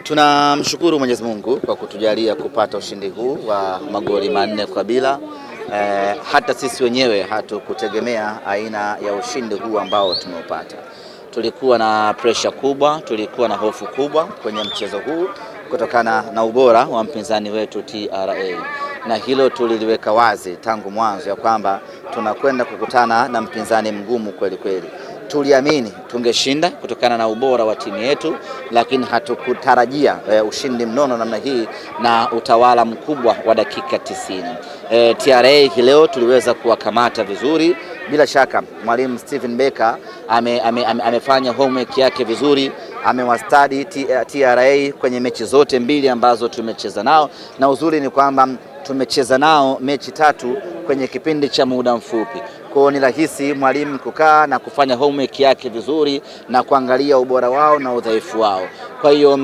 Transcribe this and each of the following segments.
Tunamshukuru Mwenyezi Mungu kwa kutujalia kupata ushindi huu wa magoli 4-0. Hata sisi wenyewe hatukutegemea aina ya ushindi huu ambao tumeupata. Tulikuwa na pressure kubwa, tulikuwa na hofu kubwa kwenye mchezo huu kutokana na ubora wa mpinzani wetu TRA, na hilo tuliliweka wazi tangu mwanzo ya kwamba tunakwenda kukutana na mpinzani mgumu kweli kweli. Tuliamini tungeshinda kutokana na ubora wa timu yetu, lakini hatukutarajia ushindi mnono namna hii na utawala mkubwa wa dakika 90. TRA leo tuliweza kuwakamata vizuri. Bila shaka mwalimu Steven Becker amefanya homework yake vizuri, amewastadi TRA kwenye mechi zote mbili ambazo tumecheza nao, na uzuri ni kwamba tumecheza nao mechi 3 kwenye kipindi cha muda mfupi. Kwa ni rahisi mwalimu kukaa na kufanya homework yake vizuri na kuangalia ubora wao na udhaifu wao. Kwa hiyo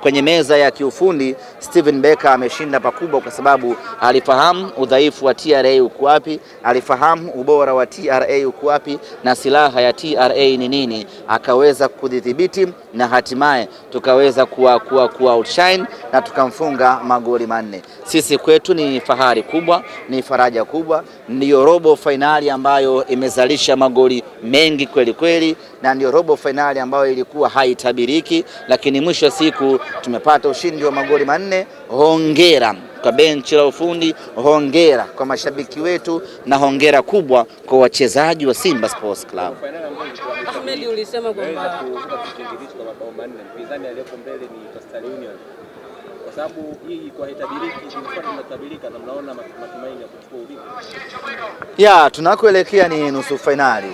kwenye meza ya kiufundi Steven Becker ameshinda pakubwa, kwa sababu alifahamu udhaifu wa TRA uko wapi, alifahamu ubora wa TRA uko wapi na silaha ya TRA ni nini, akaweza kudhibiti na hatimaye tukaweza kuwa outshine na tukamfunga magoli 4. Sisi kwetu ni fahari kubwa, ni faraja kubwa, ndio robo finali ambayo imezalisha magoli mengi kweli kweli, na ndio robo finali ambayo ilikuwa haitabiriki, lakini mwisho wa siku tumepata ushindi wa magoli 4. Hongera kwa benchi la ufundi, hongera kwa mashabiki wetu, na hongera kubwa kwa wachezaji wa Simba Sports Club. Ahmed, ulisema kwamba mpinzani aliyeko mbele ni Coastal Union. Kwa sababu hii kwa haitabiriki, inatabirika na mnaona matumaini ya kuchukua ubingwa. Tunakoelekea ni nusu finali.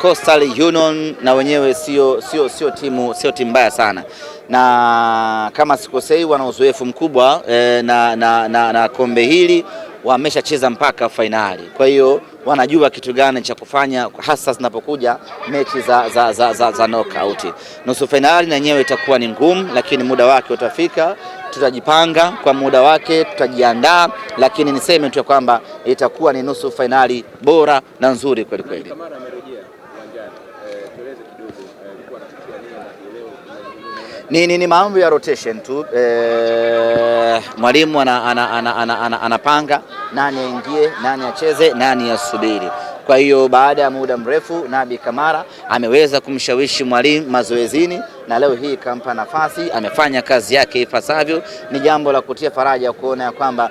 Coastal Union na wenyewe sio timu mbaya sana, na kama sikosei wana uzoefu mkubwa na kombe hili, wameshacheza mpaka finali. Kwa hiyo wanajua kitu gani cha kufanya, hasa zinapokuja mechi za knockout. Nusu finali na yenyewe itakuwa ni ngumu, lakini muda wake utafika. Tutajipanga kwa muda wake, tutajiandaa, lakini niseme tu kwamba itakuwa ni nusu finali bora na nzuri kweli kweli. Kamara amerejea uwanjani. Tueleze kidogo alikuwa anafikia nini na leo ni mambo ya rotation tu. Mwalimu anapanga nani aingie, nani acheze, nani asubiri. Kwa hiyo baada ya muda mrefu Nabi Kamara ameweza kumshawishi mwalimu mazoezini, na leo hii kampa nafasi, amefanya kazi yake ipasavyo. Ni jambo la kutia faraja kuona ya kwamba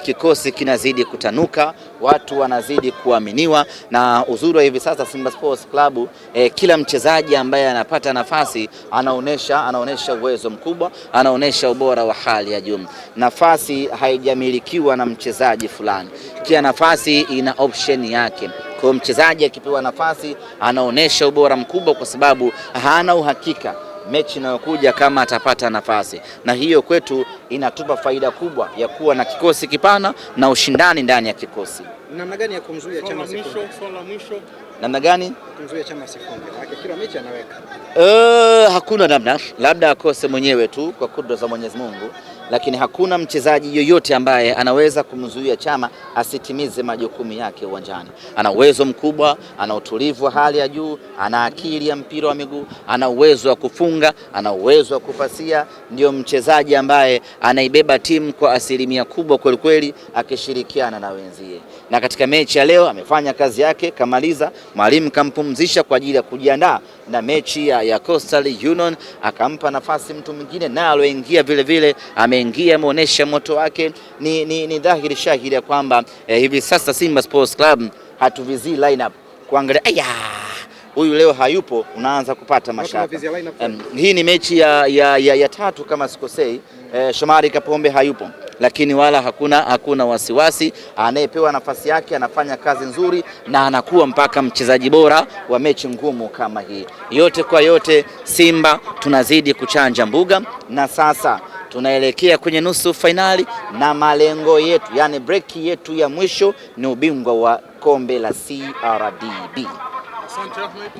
kikosi kinazidi kutanuka, watu wanazidi kuaminiwa, na uzuri wa hivi sasa Simba Sports Club, kila mchezaji ambaye anapata nafasi anaonesha uwezo mkubwa, anaonesha ubora wa hali ya juu. Nafasi haijamilikiwa na mchezaji fulani, kila nafasi ina option yake. Kwa mchezaji akipewa nafasi anaonesha ubora mkubwa, kwa sababu hana uhakika mechi inayokuja kama atapata nafasi, na hiyo kwetu inatupa faida kubwa ya kuwa na kikosi kipana na ushindani ndani ya kikosi. Namna gani ya kumzuia Chama sifunge? Namna gani kumzuia Chama sifunge? Maana kila mechi anaweka. Hakuna namna, labda akose mwenyewe tu kwa kudra za Mwenyezi Mungu, lakini hakuna mchezaji yoyote ambaye anaweza kumzuia Chama asitimize majukumu yake uwanjani. Ana uwezo mkubwa, ana utulivu wa hali ya juu, ana akili ya mpira wa miguu, ana uwezo wa kufunga, ana uwezo wa kupasia. Ndio mchezaji ambaye anaibeba timu kwa asilimia kubwa kweli kweli, akishirikiana na wenzie. Na katika mechi ya leo amefanya kazi yake, kamaliza. Mwalimu kampumzisha kwa ajili ya kujiandaa na mechi ya Coastal Union, akampa nafasi mtu mwingine, na aloingia vile vile ameingia, ameonyesha moto wake. Ni dhahiri shahiri ya kwamba hivi sasa Simba Sports Club hatuvizii lineup kuangalia huyu leo hayupo, unaanza kupata mashaka. Hii ni mechi ya 3 kama sikosei. Shomari Kapombe hayupo, lakini wala hakuna wasiwasi. Anayepewa nafasi yake anafanya kazi nzuri na anakuwa mpaka mchezaji bora wa mechi ngumu kama hii. Yote kwa yote, Simba tunazidi kuchanja mbuga, na sasa tunaelekea kwenye nusu finali, na malengo yetu, yani break yetu ya mwisho ni ubingwa wa kombe la CRDB. Asante Ahmed.